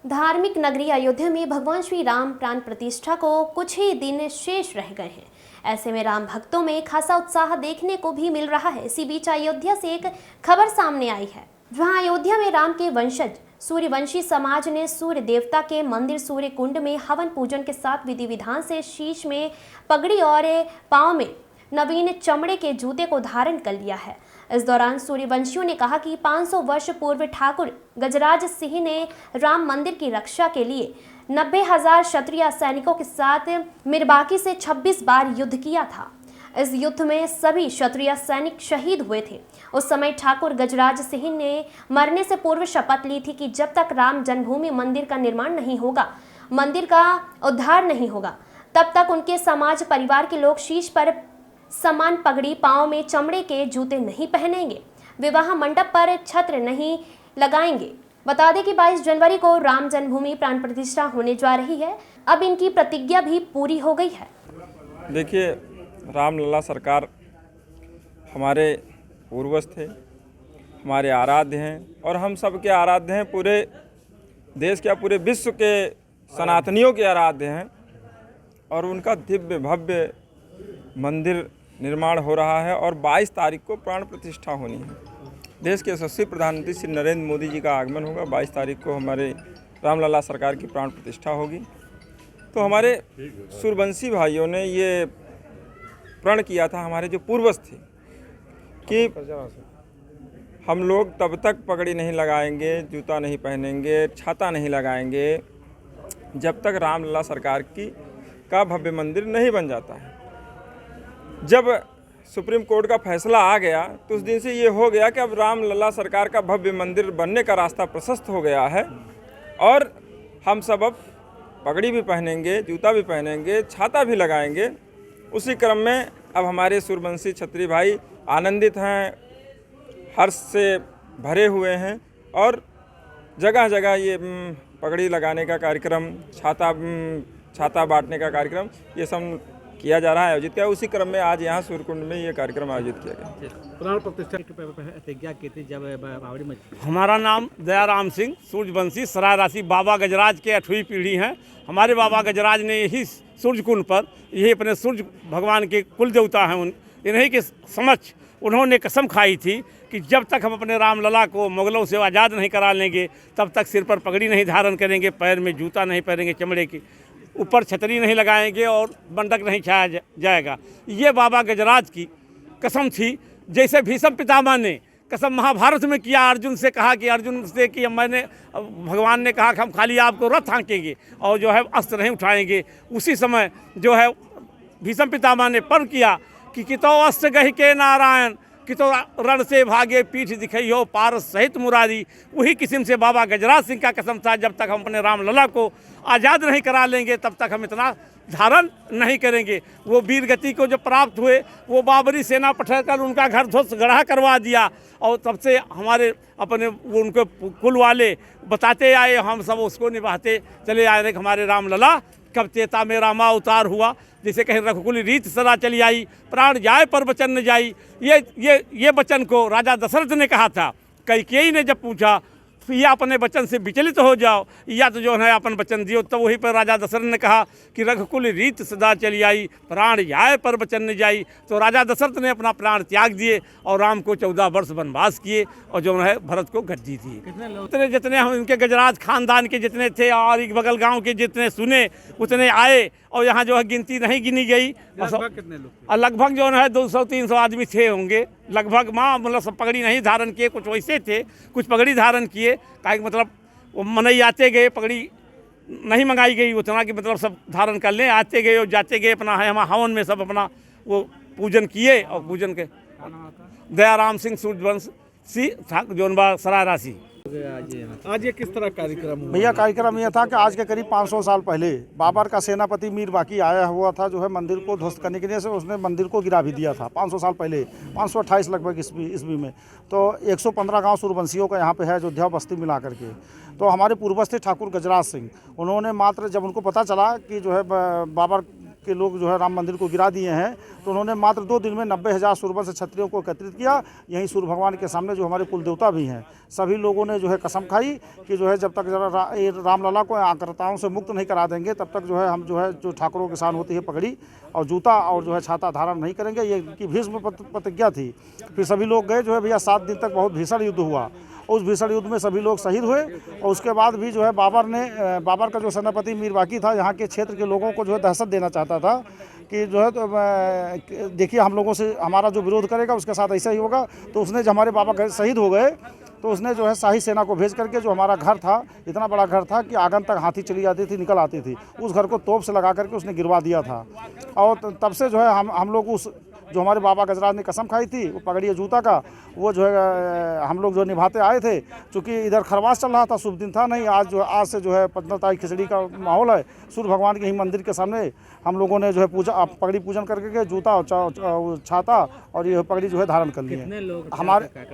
धार्मिक नगरी अयोध्या में भगवान श्री राम प्राण प्रतिष्ठा को कुछ ही दिन शेष रह गए हैं। ऐसे में राम भक्तों में खासा उत्साह देखने को भी मिल रहा है। इसी बीच अयोध्या से एक खबर सामने आई है, जहां अयोध्या में राम के वंशज सूर्यवंशी समाज ने सूर्य देवता के मंदिर सूर्य कुंड में हवन पूजन के साथ विधि विधान से शीश में पगड़ी और पांव में नवीन चमड़े के जूते को धारण कर लिया है। इस दौरान सूर्यवंशियों ने कहा कि 500 वर्ष पूर्व ठाकुर गजराज सिंह ने राम मंदिर की रक्षा के लिए 90,000 क्षत्रिय सैनिकों के साथ मिरबाकी से 26 बार युद्ध किया था। इस युद्ध में सभी क्षत्रिय सैनिक शहीद हुए थे। उस समय ठाकुर गजराज सिंह ने मरने से पूर्व शपथ ली थी कि जब तक राम जन्मभूमि मंदिर का निर्माण नहीं होगा, मंदिर का उद्धार नहीं होगा, तब तक उनके समाज परिवार के लोग शीश पर समान पगड़ी, पांव में चमड़े के जूते नहीं पहनेंगे, विवाह मंडप पर छत्र नहीं लगाएंगे। बता दें कि 22 जनवरी को राम जन्मभूमि प्राण प्रतिष्ठा होने जा रही है। अब इनकी प्रतिज्ञा भी पूरी हो गई है। देखिए, रामलला सरकार हमारे पूर्वज थे, हमारे आराध्य हैं और हम सब के आराध्य हैं। पूरे देश के, पूरे विश्व के सनातनियों के आराध्य हैं और उनका दिव्य भव्य मंदिर निर्माण हो रहा है और 22 तारीख को प्राण प्रतिष्ठा होनी है। देश के यशस्वी प्रधानमंत्री श्री नरेंद्र मोदी जी का आगमन होगा। 22 तारीख को हमारे रामलला सरकार की प्राण प्रतिष्ठा होगी। तो हमारे सूर्यवंशी भाइयों ने ये प्रण किया था, हमारे जो पूर्वज थे, कि हम लोग तब तक पगड़ी नहीं लगाएंगे, जूता नहीं पहनेंगे, छाता नहीं लगाएंगे, जब तक रामलला सरकार का भव्य मंदिर नहीं बन जाता है। जब सुप्रीम कोर्ट का फैसला आ गया तो उस दिन से ये हो गया कि अब रामलला सरकार का भव्य मंदिर बनने का रास्ता प्रशस्त हो गया है और हम सब अब पगड़ी भी पहनेंगे, जूता भी पहनेंगे, छाता भी लगाएंगे। उसी क्रम में अब हमारे सूर्यवंशी क्षत्रिय भाई आनंदित हैं, हर्ष से भरे हुए हैं और जगह जगह ये पगड़ी लगाने का कार्यक्रम, छाता बांटने का कार्यक्रम, ये सब किया जा रहा है, आयोजित किया। उसी क्रम में आज यहाँ सूर्यकुंड में ये कार्यक्रम आयोजित किया गया। प्राण प्रतिष्ठा की प्रतिज्ञा की थी जब बावड़ी में। हमारा नाम दयाराम सिंह, सूर्यवंशी सराय राशि बाबा गजराज के 8वीं पीढ़ी हैं। हमारे बाबा गजराज ने यही सूर्यकुंड पर, यही अपने सूर्य भगवान के कुल देवता हैं, इन्हीं के समक्ष उन्होंने कसम खाई थी कि जब तक हम अपने रामलला को मुगलों से आज़ाद नहीं करा लेंगे, तब तक सिर पर पगड़ी नहीं धारण करेंगे, पैर में जूता नहीं पहनेंगे चमड़े की, ऊपर छतरी नहीं लगाएंगे और मंडक नहीं छाया जाएगा। ये बाबा गजराज की कसम थी। जैसे भीष्म पितामह ने कसम महाभारत में किया, अर्जुन से कहा कि अर्जुन से कि भगवान ने कहा कि हम खाली आपको रथ हाँकेंगे और जो है अस्त्र नहीं उठाएंगे। उसी समय जो है भीष्म पितामह ने प्रण किया कि कितो अस्त्र गहि के नारायण, कितो रण से भागे पीठ दिखइयो पारस सहित मुरारी। वही किस्म से बाबा गजराज सिंह का कसम था, जब तक हम अपने रामलला को आज़ाद नहीं करा लेंगे तब तक हम इतना धारण नहीं करेंगे। वो वीर गति को जो प्राप्त हुए, वो बाबरी सेना पठाकर उनका घर ध्वस्त गढ़ा करवा दिया और तब से हमारे अपने वो उनके कुल वाले बताते आए, हम सब उसको निभाते चले आए। हमारे रामलला कब चेता में रामा उतार हुआ, जैसे कहीं रघुकुल रीत सदा चली आई, प्राण जाए पर वचन न जाई। ये वचन को राजा दशरथ ने कहा था। कैकेयी ने जब पूछा या अपने वचन से विचलित हो जाओ या तो जो है अपन वचन दियो, तब वहीं पर राजा दशरथ ने कहा कि रघुकुल रीत सदा चली आई, प्राण जाए पर वचन न जाई। तो राजा दशरथ ने अपना प्राण त्याग दिए और राम को 14 वर्ष वनवास किए और जो है भरत को गद्दी दी। जितने हम इनके गजराज खानदान के जितने थे और एक बगल गाँव के जितने सुने उतने आए और यहाँ जो है गिनती नहीं गिनी गई। कितने लोग? लगभग जो है 200-300 आदमी थे होंगे लगभग। माँ मतलब सब पगड़ी नहीं धारण किए, कुछ वैसे थे, कुछ पगड़ी धारण किए। काहे मतलब वो मनई आते गए, पगड़ी नहीं मंगाई गई उतना कि मतलब सब धारण कर लें, आते गए और जाते गए। अपना है हमारा हवन में सब अपना वो पूजन किए और पूजन के दयाराम सिंह सूर्यवंशी जोनबा सराय राशि। आज ये किस तरह कार्यक्रम हुआ? भैया कार्यक्रम यह था कि आज के करीब 500 साल पहले बाबर का सेनापति मीर बाकी आया हुआ था, जो है मंदिर को ध्वस्त करने के लिए से उसने मंदिर को गिरा भी दिया था 500 साल पहले, 528 लगभग ईस्वी में। तो 115 गांव सूर्यवंशियों का यहाँ पे है, अयोध्या बस्ती मिला करके। तो हमारे पूर्वज थे ठाकुर गजराज सिंह, उन्होंने मात्र जब उनको पता चला कि जो है बाबर के लोग जो है राम मंदिर को गिरा दिए हैं, तो उन्होंने मात्र 2 दिन में 90,000 सूरबंश क्षत्रियों को एकत्रित किया। यहीं सूर्य भगवान के सामने जो हमारे कुल देवता भी हैं, सभी लोगों ने जो है कसम खाई कि जो है जब तक रामलला को आक्रांताओं से मुक्त नहीं करा देंगे तब तक जो है हम जो ठाकुरों की शान होती है पगड़ी और जूता और जो है छाता धारण नहीं करेंगे। ये इनकी भीष्म प्रतिज्ञा थी। फिर सभी लोग गए जो है भैया 7 दिन तक बहुत भीषण युद्ध हुआ। उस भीषण युद्ध में सभी लोग शहीद हुए और उसके बाद भी जो है बाबर का जो सेनापति मीर बाकी था, यहाँ के क्षेत्र के लोगों को जो है दहशत देना चाहता था कि जो है तो देखिए हम लोगों से हमारा जो विरोध करेगा उसके साथ ऐसा ही होगा। तो उसने जब हमारे बाबा शहीद हो गए तो उसने जो है शाही सेना को भेज करके, जो हमारा घर था इतना बड़ा घर था कि आंगन तक हाथी चली जाती थी, निकल आती थी, उस घर को तोप से लगा करके उसने गिरवा दिया था। और तब से जो है हम लोग उस जो हमारे बाबा गजराज ने कसम खाई थी वो पगड़ी जूता का, वो जो है हम लोग जो निभाते आए थे। चूँकि इधर खरवास चल रहा था, शुभ दिन था नहीं, आज से जो है 15 तारीख खिचड़ी का माहौल है। सूर्य भगवान के ही मंदिर के सामने हम लोगों ने जो है पगड़ी पूजन करके जूता और छाता और ये पगड़ी जो है धारण कर लिए। कितने लोग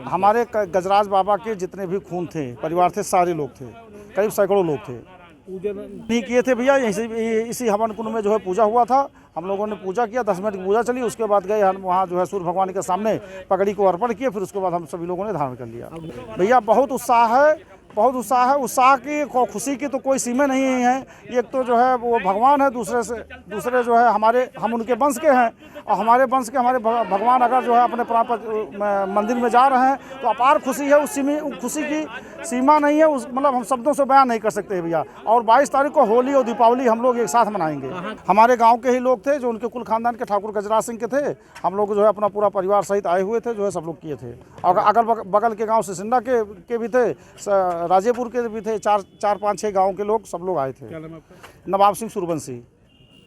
हमारे गजराज बाबा के जितने भी खून थे, परिवार थे, सारे लोग थे, करीब सैकड़ों लोग थे। पूजन नहीं किए थे भैया, इसी हवन कुंड में जो है पूजा हुआ था। हम लोगों ने पूजा किया, 10 मिनट की पूजा चली, उसके बाद गए हम वहाँ जो है सूर्य भगवान के सामने पगड़ी को अर्पण किए। फिर उसके बाद हम सभी लोगों ने धारण कर लिया। भैया बहुत उत्साह है, बहुत उत्साह है। उत्साह की खुशी की तो कोई सीमा नहीं है। एक तो जो है वो भगवान है, दूसरे जो है हम उनके वंश के हैं और हमारे वंश के हमारे भगवान अगर जो है अपने प्राण मंदिर में जा रहे हैं तो अपार खुशी है। उस खुशी की सीमा नहीं है, मतलब हम शब्दों से बयान नहीं कर सकते भैया। और 22 तारीख को होली और दीपावली हम लोग एक साथ मनाएंगे। हमारे गाँव के ही लोग थे जो उनके कुल खानदान के ठाकुर गजराज सिंह के थे। हम लोग जो है अपना पूरा परिवार सहित आए हुए थे, जो है सब लोग किए थे। और अगल बगल के गाँव सिसिंडा के भी थे, राजेपुर के भी थे, 4-5-6 गाँव के लोग सब लोग आए थे। क्या नाम है आपका? नवाब सिंह सूरबंसी।